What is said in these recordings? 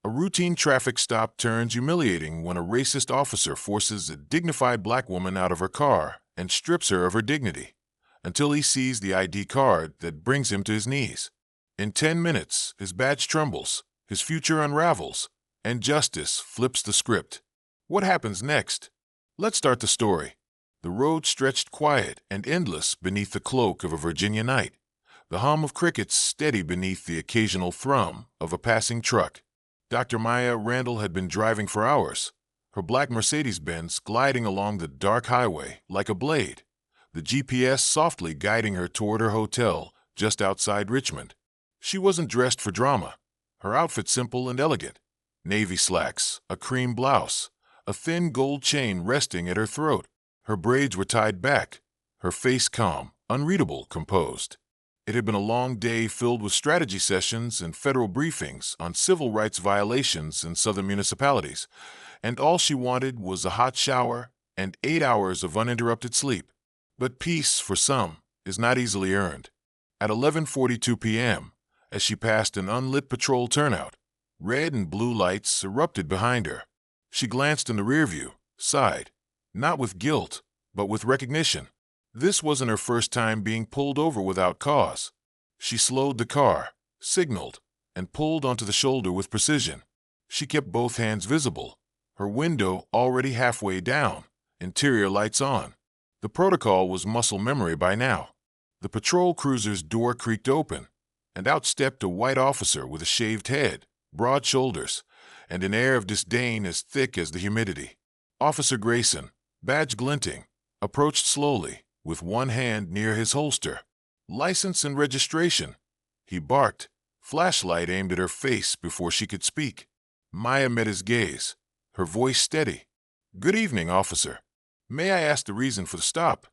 A routine traffic stop turns humiliating when a racist officer forces a dignified black woman out of her car and strips her of her dignity until he sees the ID card that brings him to his knees. In 10 minutes, his badge trembles, his future unravels, and justice flips the script. What happens next? Let's start the story. The road stretched quiet and endless beneath the cloak of a Virginia night, the hum of crickets steady beneath the occasional thrum of a passing truck. Dr. Maya Randall had been driving for hours, her black Mercedes-Benz gliding along the dark highway like a blade, the GPS softly guiding her toward her hotel just outside Richmond. She wasn't dressed for drama, her outfit simple and elegant. Navy slacks, a cream blouse, a thin gold chain resting at her throat. Her braids were tied back, her face calm, unreadable, composed. It had been a long day filled with strategy sessions and federal briefings on civil rights violations in southern municipalities, and all she wanted was a hot shower and 8 hours of uninterrupted sleep. But peace, for some, is not easily earned. At 11:42 p.m., as she passed an unlit patrol turnout, red and blue lights erupted behind her. She glanced in the rearview, sighed, not with guilt, but with recognition. This wasn't her first time being pulled over without cause. She slowed the car, signaled, and pulled onto the shoulder with precision. She kept both hands visible, her window already halfway down, interior lights on. The protocol was muscle memory by now. The patrol cruiser's door creaked open, and out stepped a white officer with a shaved head, broad shoulders, and an air of disdain as thick as the humidity. Officer Grayson, badge glinting, approached slowly, with one hand near his holster. "License and registration," he barked, flashlight aimed at her face before she could speak. Maya met his gaze, her voice steady. "Good evening, officer. May I ask the reason for the stop?"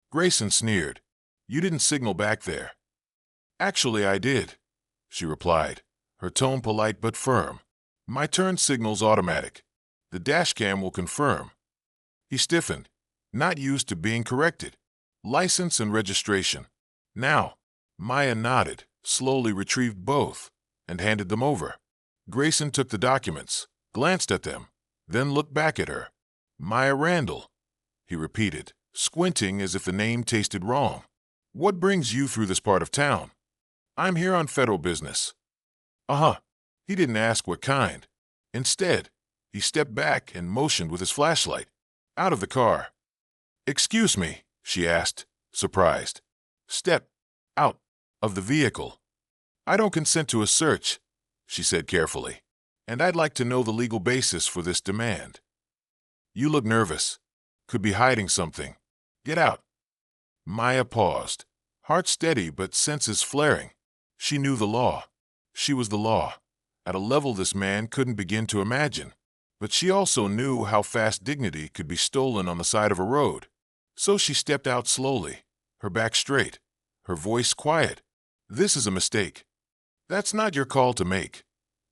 Grayson sneered. "You didn't signal back there." "Actually, I did," she replied, her tone polite but firm. "My turn signal's automatic. The dashcam will confirm." He stiffened, not used to being corrected. "License and registration." "Now." Maya nodded, slowly retrieved both, and handed them over. Grayson took the documents, glanced at them, then looked back at her. "Maya Randall," he repeated, squinting as if the name tasted wrong. "What brings you through this part of town?" "I'm here on federal business." "Uh-huh." He didn't ask what kind. Instead, he stepped back and motioned with his flashlight. Out of the car. "Excuse me," she asked, surprised. "Step out of the vehicle." "I don't consent to a search," she said carefully, "and I'd like to know the legal basis for this demand." "You look nervous. Could be hiding something. Get out." Maya paused, heart steady but senses flaring. She knew the law. She was the law, at a level this man couldn't begin to imagine. But she also knew how fast dignity could be stolen on the side of a road. So she stepped out slowly, her back straight, her voice quiet. "This is a mistake." "That's not your call to make,"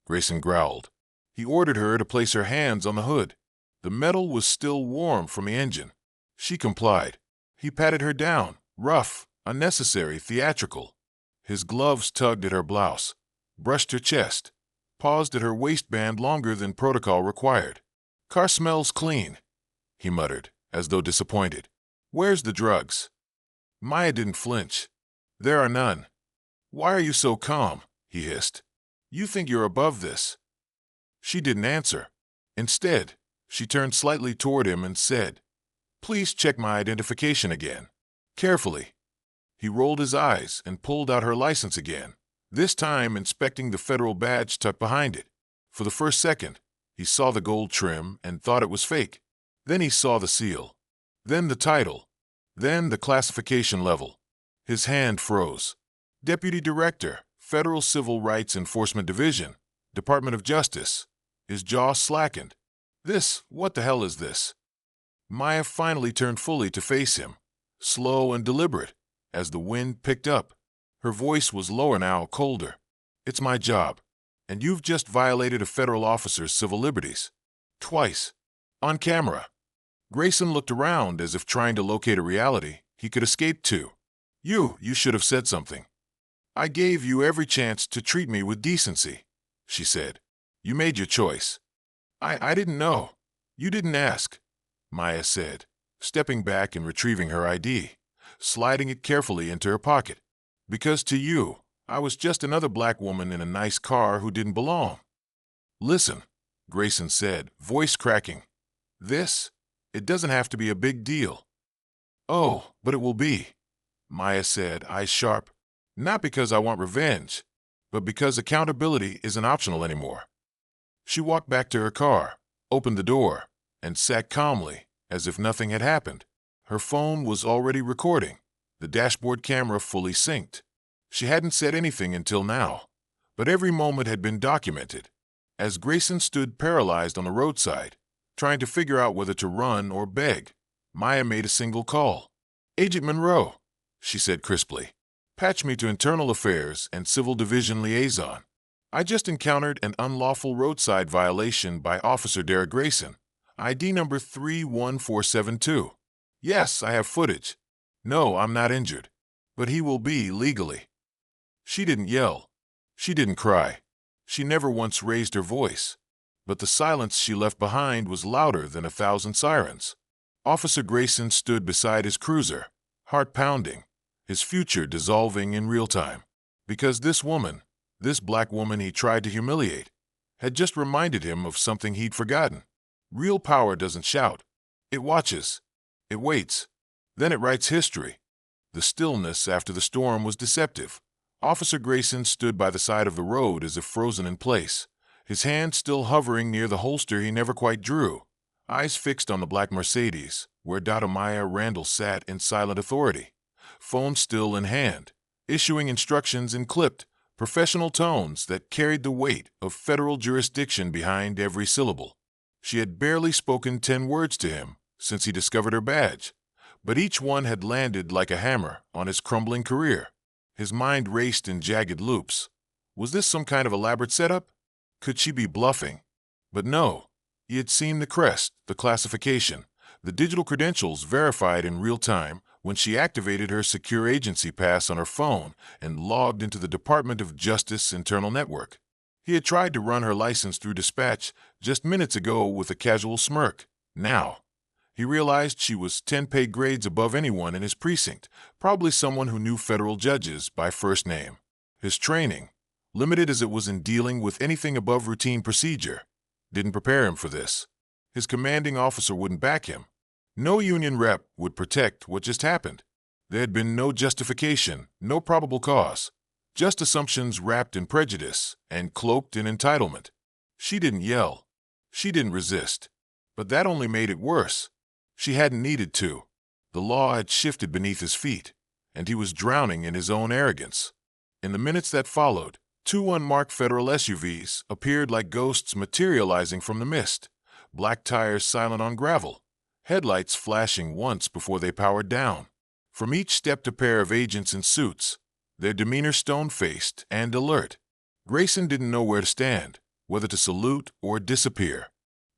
Grayson growled. He ordered her to place her hands on the hood. The metal was still warm from the engine. She complied. He patted her down, rough, unnecessary, theatrical. His gloves tugged at her blouse, brushed her chest, paused at her waistband longer than protocol required. "Car smells clean," he muttered, as though disappointed. "Where's the drugs?" Maya didn't flinch. "There are none." "Why are you so calm?" he hissed. "You think you're above this." She didn't answer. Instead, she turned slightly toward him and said, "Please check my identification again." Carefully. He rolled his eyes and pulled out her license again, this time inspecting the federal badge tucked behind it. For the first second, he saw the gold trim and thought it was fake. Then he saw the seal. Then the title. Then the classification level. His hand froze. "Deputy Director, Federal Civil Rights Enforcement Division, Department of Justice." His jaw slackened. What the hell is this? Maya finally turned fully to face him, slow and deliberate, as the wind picked up. Her voice was lower now, colder. "It's my job, and you've just violated a federal officer's civil liberties. Twice. On camera." Grayson looked around as if trying to locate a reality he could escape to. You should have said something." "I gave you every chance to treat me with decency," she said. You made your choice. I didn't know. You didn't ask, Maya said, stepping back and retrieving her ID, sliding it carefully into her pocket. Because to you, I was just another black woman in a nice car who didn't belong. Listen, Grayson said, voice cracking. It doesn't have to be a big deal. Oh, but it will be, Maya said, eyes sharp. Not because I want revenge, but because accountability isn't optional anymore. She walked back to her car, opened the door, and sat calmly, as if nothing had happened. Her phone was already recording, the dashboard camera fully synced. She hadn't said anything until now, but every moment had been documented. As Grayson stood paralyzed on the roadside, trying to figure out whether to run or beg, Maya made a single call. Agent Monroe, she said crisply, patch me to Internal Affairs and Civil Division Liaison. I just encountered an unlawful roadside violation by Officer Derek Grayson, ID number 31472. Yes, I have footage. No, I'm not injured, but he will be legally. She didn't yell. She didn't cry. She never once raised her voice. But the silence she left behind was louder than 1,000 sirens. Officer Grayson stood beside his cruiser, heart pounding, his future dissolving in real time. Because this woman, this black woman he tried to humiliate, had just reminded him of something he'd forgotten. Real power doesn't shout. It watches. It waits. Then it writes history. The stillness after the storm was deceptive. Officer Grayson stood by the side of the road as if frozen in place, his hand still hovering near the holster he never quite drew, eyes fixed on the black Mercedes, where Dada Maya Randall sat in silent authority, phone still in hand, issuing instructions in clipped, professional tones that carried the weight of federal jurisdiction behind every syllable. She had barely spoken 10 words to him since he discovered her badge, but each one had landed like a hammer on his crumbling career. His mind raced in jagged loops. Was this some kind of elaborate setup? Could she be bluffing? But no. He had seen the crest, the classification, the digital credentials verified in real time when she activated her secure agency pass on her phone and logged into the Department of Justice internal network. He had tried to run her license through dispatch just minutes ago with a casual smirk. Now, he realized she was 10 pay grades above anyone in his precinct, probably someone who knew federal judges by first name. His training, limited as it was in dealing with anything above routine procedure, didn't prepare him for this. His commanding officer wouldn't back him. No union rep would protect what just happened. There had been no justification, no probable cause, just assumptions wrapped in prejudice and cloaked in entitlement. She didn't yell. She didn't resist. But that only made it worse. She hadn't needed to. The law had shifted beneath his feet, and he was drowning in his own arrogance. In the minutes that followed, 2 unmarked federal SUVs appeared like ghosts materializing from the mist, black tires silent on gravel, headlights flashing once before they powered down. From each stepped a pair of agents in suits, their demeanor stone-faced and alert. Grayson didn't know where to stand, whether to salute or disappear.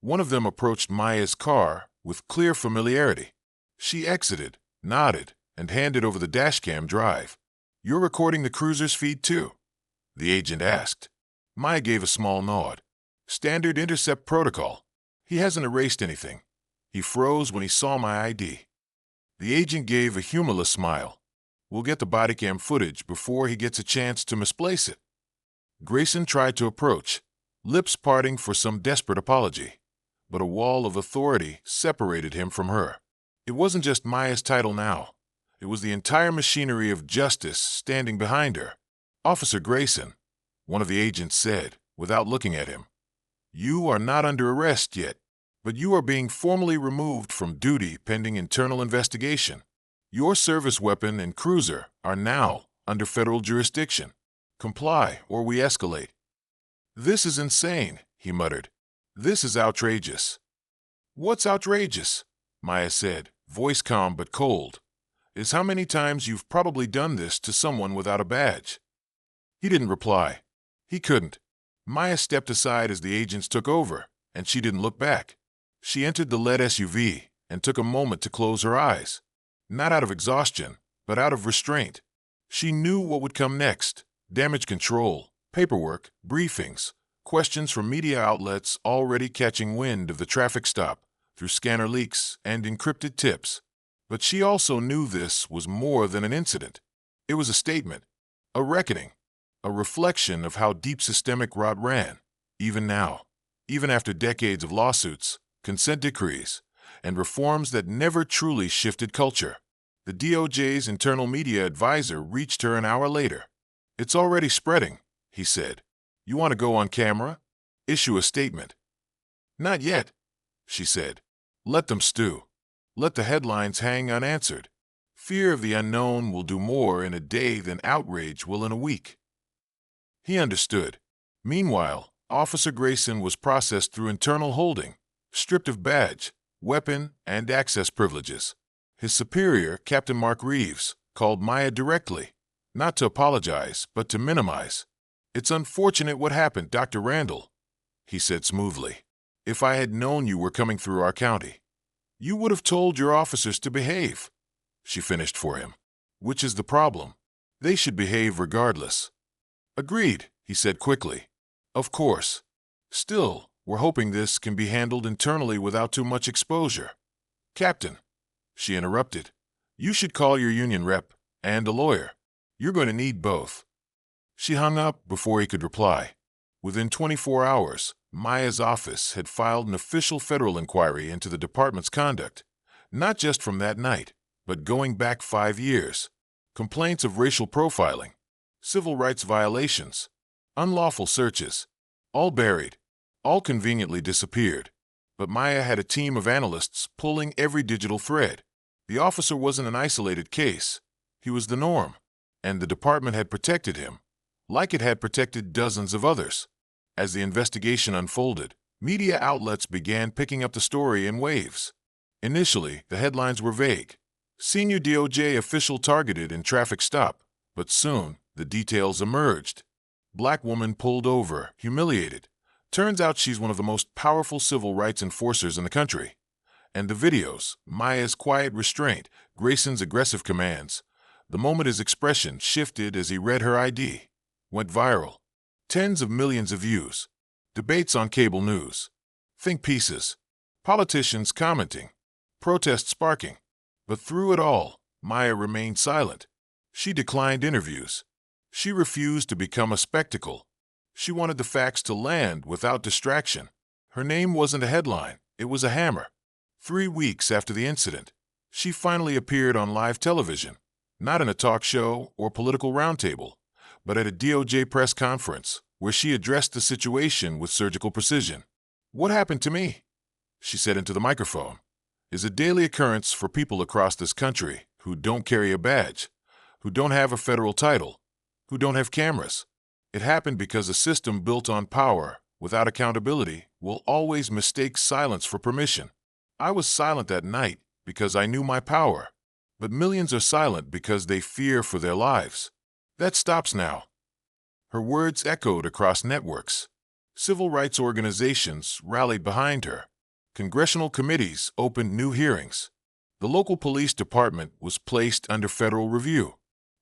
One of them approached Maya's car with clear familiarity. She exited, nodded, and handed over the dashcam drive. "You're recording the cruiser's feed too?" the agent asked. Maya gave a small nod. "Standard intercept protocol. He hasn't erased anything." He froze when he saw my ID. The agent gave a humorless smile. "We'll get the bodycam footage before he gets a chance to misplace it." Grayson tried to approach, lips parting for some desperate apology, but a wall of authority separated him from her. It wasn't just Maya's title now. It was the entire machinery of justice standing behind her. "Officer Grayson," one of the agents said, without looking at him, "you are not under arrest yet, but you are being formally removed from duty pending internal investigation. Your service weapon and cruiser are now under federal jurisdiction. Comply or we escalate." "This is insane," he muttered. "This is outrageous." "What's outrageous?" Maya said, voice calm but cold. "Is how many times you've probably done this to someone without a badge." He didn't reply. He couldn't. Maya stepped aside as the agents took over, and she didn't look back. She entered the lead SUV and took a moment to close her eyes. Not out of exhaustion, but out of restraint. She knew what would come next. Damage control, paperwork, briefings, Questions from media outlets already catching wind of the traffic stop through scanner leaks and encrypted tips. But she also knew this was more than an incident. It was a statement, a reckoning, a reflection of how deep systemic rot ran, even now, even after decades of lawsuits, consent decrees, and reforms that never truly shifted culture. The DOJ's internal media advisor reached her an hour later. "It's already spreading," he said. "You want to go on camera? Issue a statement." "Not yet," she said. "Let them stew. Let the headlines hang unanswered. Fear of the unknown will do more in a day than outrage will in a week." He understood. Meanwhile, Officer Grayson was processed through internal holding, stripped of badge, weapon, and access privileges. His superior, Captain Mark Reeves, called Maya directly, not to apologize, but to minimize. "It's unfortunate what happened, Dr. Randall," he said smoothly. "If I had known you were coming through our county, you would have told your officers to behave," she finished for him. "Which is the problem. They should behave regardless." "Agreed," he said quickly. "Of course. Still, we're hoping this can be handled internally without too much exposure." "Captain," she interrupted, "you should call your union rep and a lawyer. You're going to need both." She hung up before he could reply. Within 24 hours, Maya's office had filed an official federal inquiry into the department's conduct, not just from that night, but going back 5 years. Complaints of racial profiling, civil rights violations, unlawful searches, all buried, all conveniently disappeared. But Maya had a team of analysts pulling every digital thread. The officer wasn't an isolated case. He was the norm, and the department had protected him, like it had protected dozens of others. As the investigation unfolded, media outlets began picking up the story in waves. Initially, the headlines were vague. "Senior DOJ official targeted in traffic stop," but soon the details emerged. "Black woman pulled over, humiliated. Turns out she's one of the most powerful civil rights enforcers in the country." And the videos, Maya's quiet restraint, Grayson's aggressive commands. The moment his expression shifted as he read her ID, went viral. Tens of millions of views. Debates on cable news. Think pieces. Politicians commenting. Protests sparking. But through it all, Maya remained silent. She declined interviews. She refused to become a spectacle. She wanted the facts to land without distraction. Her name wasn't a headline, it was a hammer. 3 weeks after the incident, she finally appeared on live television, not in a talk show or political roundtable, but at a DOJ press conference where she addressed the situation with surgical precision. "What happened to me," she said into the microphone, "is a daily occurrence for people across this country who don't carry a badge, who don't have a federal title, who don't have cameras. It happened because a system built on power, without accountability, will always mistake silence for permission. I was silent that night because I knew my power, but millions are silent because they fear for their lives. That stops now." Her words echoed across networks. Civil rights organizations rallied behind her. Congressional committees opened new hearings. The local police department was placed under federal review.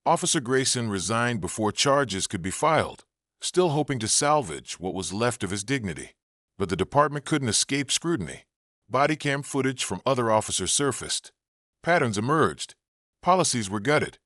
Officer Grayson resigned before charges could be filed, still hoping to salvage what was left of his dignity. But the department couldn't escape scrutiny. Body cam footage from other officers surfaced. Patterns emerged. Policies were gutted.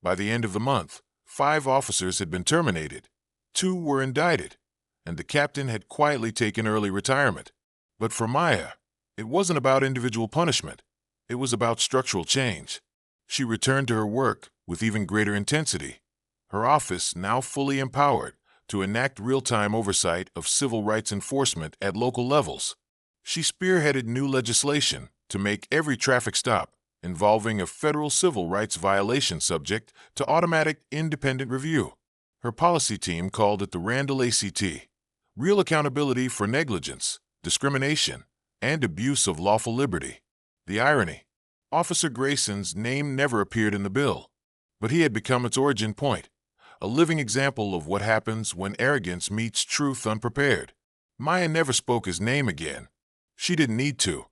By the end of the month, 5 officers had been terminated. 2 were indicted, and the captain had quietly taken early retirement. But for Maya, it wasn't about individual punishment. It was about structural change. She returned to her work with even greater intensity, her office now fully empowered to enact real-time oversight of civil rights enforcement at local levels. She spearheaded new legislation to make every traffic stop involving a federal civil rights violation subject to automatic independent review. Her policy team called it the Randall ACT, Real Accountability for Negligence, Discrimination, and Abuse of Lawful Liberty. The irony: Officer Grayson's name never appeared in the bill, but he had become its origin point, a living example of what happens when arrogance meets truth unprepared. Maya never spoke his name again. She didn't need to.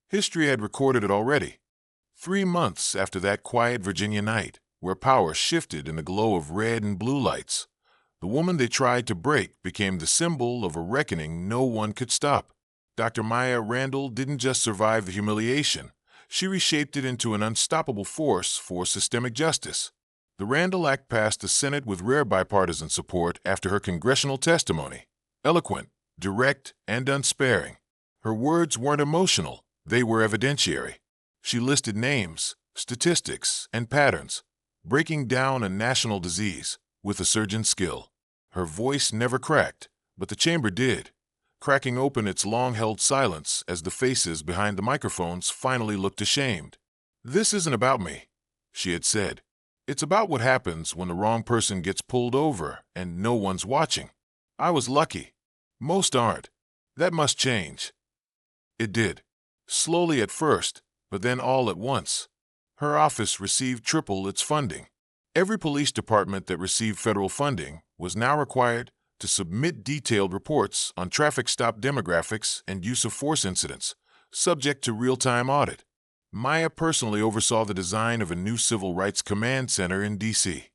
History had recorded it already. 3 months after that quiet Virginia night, where power shifted in the glow of red and blue lights, The woman they tried to break became the symbol of a reckoning no one could stop. Dr. Maya Randall didn't just survive the humiliation. She reshaped it into an unstoppable force for systemic justice. The Randall Act passed the Senate with rare bipartisan support after her congressional testimony. Eloquent, direct, and unsparing. Her words weren't emotional, they were evidentiary. She listed names, statistics, and patterns, breaking down a national disease with a surgeon's skill. Her voice never cracked, but the chamber did, cracking open its long-held silence as the faces behind the microphones finally looked ashamed. "This isn't about me," she had said. "It's about what happens when the wrong person gets pulled over and no one's watching. I was lucky. Most aren't. That must change." It did. Slowly at first, but then all at once. Her office received triple its funding. Every police department that received federal funding was now required to submit detailed reports on traffic stop demographics and use of force incidents, subject to real-time audit. Maya personally oversaw the design of a new civil rights command center in D.C.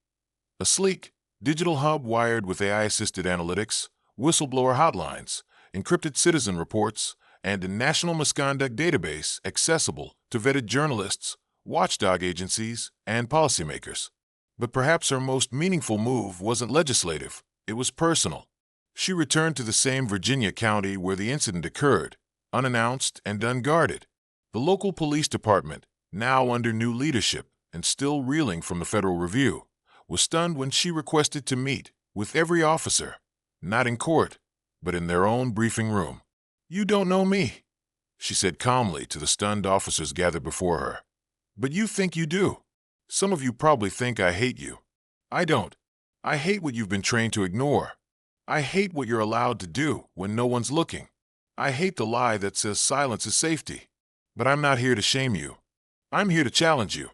A sleek, digital hub wired with AI-assisted analytics, whistleblower hotlines, encrypted citizen reports, and a national misconduct database accessible to vetted journalists, watchdog agencies, and policymakers. But perhaps her most meaningful move wasn't legislative, it was personal. She returned to the same Virginia county where the incident occurred, unannounced and unguarded. The local police department, now under new leadership and still reeling from the federal review, was stunned when she requested to meet with every officer, not in court, but in their own briefing room. "You don't know me," she said calmly to the stunned officers gathered before her. "But you think you do. Some of you probably think I hate you. I don't. I hate what you've been trained to ignore. I hate what you're allowed to do when no one's looking. I hate the lie that says silence is safety. But I'm not here to shame you. I'm here to challenge you."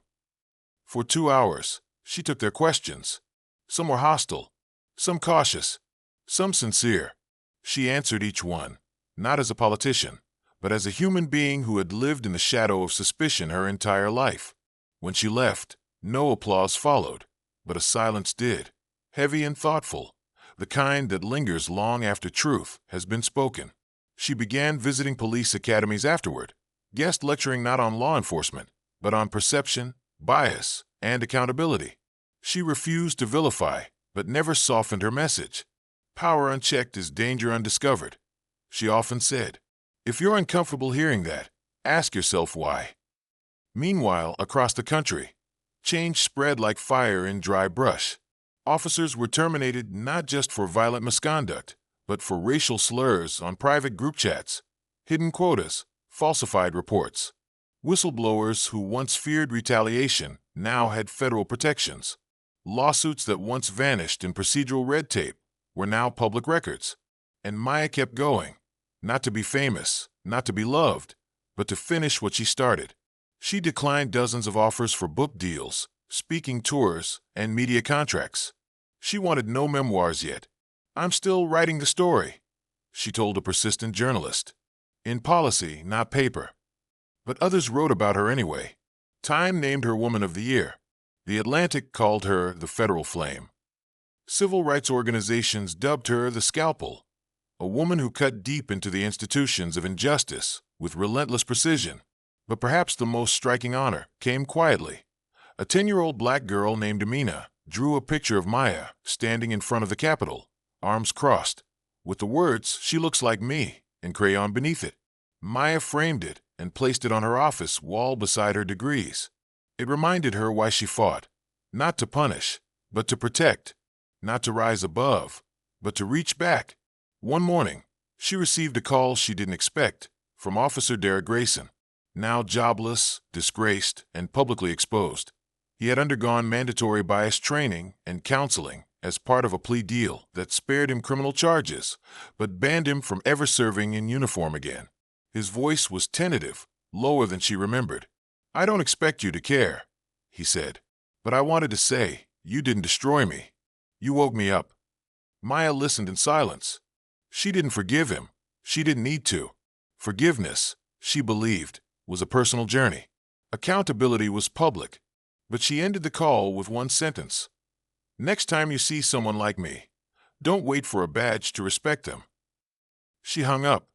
For 2 hours, she took their questions. Some were hostile, some cautious, some sincere. She answered each one, not as a politician, but as a human being who had lived in the shadow of suspicion her entire life. When she left, no applause followed, but a silence did, heavy and thoughtful, the kind that lingers long after truth has been spoken. She began visiting police academies afterward, guest lecturing not on law enforcement, but on perception, bias, and accountability. She refused to vilify, but never softened her message. "Power unchecked is danger undiscovered," she often said. "If you're uncomfortable hearing that, ask yourself why." Meanwhile, across the country, change spread like fire in dry brush. Officers were terminated not just for violent misconduct, but for racial slurs on private group chats, hidden quotas, falsified reports. Whistleblowers who once feared retaliation now had federal protections. Lawsuits that once vanished in procedural red tape were now public records. And Maya kept going, not to be famous, not to be loved, but to finish what she started. She declined dozens of offers for book deals, speaking tours, and media contracts. She wanted no memoirs yet. "I'm still writing the story," she told a persistent journalist. "In policy, not paper." But others wrote about her anyway. Time named her Woman of the Year. The Atlantic called her the Federal Flame. Civil rights organizations dubbed her the Scalpel, a woman who cut deep into the institutions of injustice with relentless precision. But perhaps the most striking honor came quietly. A 10-year-old black girl named Amina drew a picture of Maya standing in front of the Capitol, arms crossed, with the words, "She looks like me," in crayon beneath it. Maya framed it and placed it on her office wall beside her degrees. It reminded her why she fought, not to punish, but to protect, not to rise above, but to reach back. One morning, she received a call she didn't expect from Officer Derek Grayson. Now jobless, disgraced, and publicly exposed. He had undergone mandatory bias training and counseling as part of a plea deal that spared him criminal charges, but banned him from ever serving in uniform again. His voice was tentative, lower than she remembered. "I don't expect you to care," he said, "but I wanted to say, you didn't destroy me. You woke me up." Maya listened in silence. She didn't forgive him. She didn't need to. Forgiveness, she believed, was a personal journey. Accountability was public. But she ended the call with one sentence. "Next time you see someone like me, Don't wait for a badge to respect them. She hung up,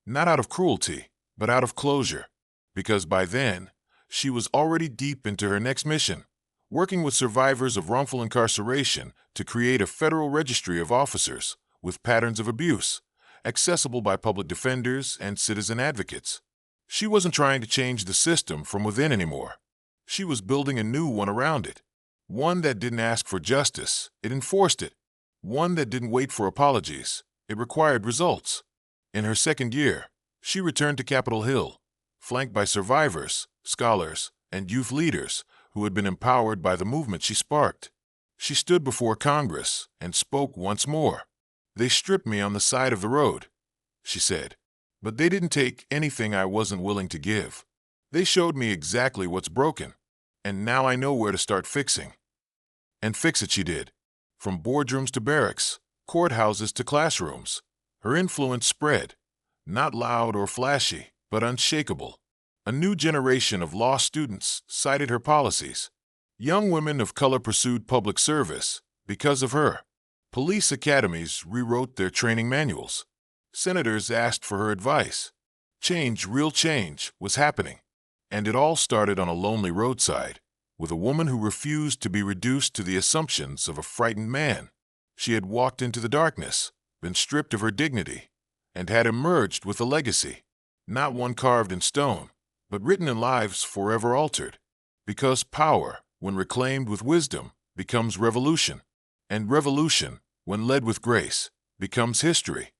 not out of cruelty, but out of closure, because by then, she was already deep into her next mission, working with survivors of wrongful incarceration to create a federal registry of officers with patterns of abuse, accessible by public defenders and citizen advocates. She wasn't trying to change the system from within anymore. She was building a new one around it. One that didn't ask for justice, it enforced it. One that didn't wait for apologies, it required results. In her second year, she returned to Capitol Hill, flanked by survivors, scholars, and youth leaders who had been empowered by the movement she sparked. She stood before Congress and spoke once more. "They stripped me on the side of the road," she said, "but they didn't take anything I wasn't willing to give. They showed me exactly what's broken, and now I know where to start fixing." And fix it she did. From boardrooms to barracks, courthouses to classrooms, her influence spread, not loud or flashy, but unshakable. A new generation of law students cited her policies. Young women of color pursued public service because of her. Police academies rewrote their training manuals. Senators asked for her advice. Real change, was happening. And it all started on a lonely roadside, with a woman who refused to be reduced to the assumptions of a frightened man. She had walked into the darkness, been stripped of her dignity, and had emerged with a legacy, not one carved in stone, but written in lives forever altered. Because power, when reclaimed with wisdom, becomes revolution, and revolution, when led with grace, becomes history.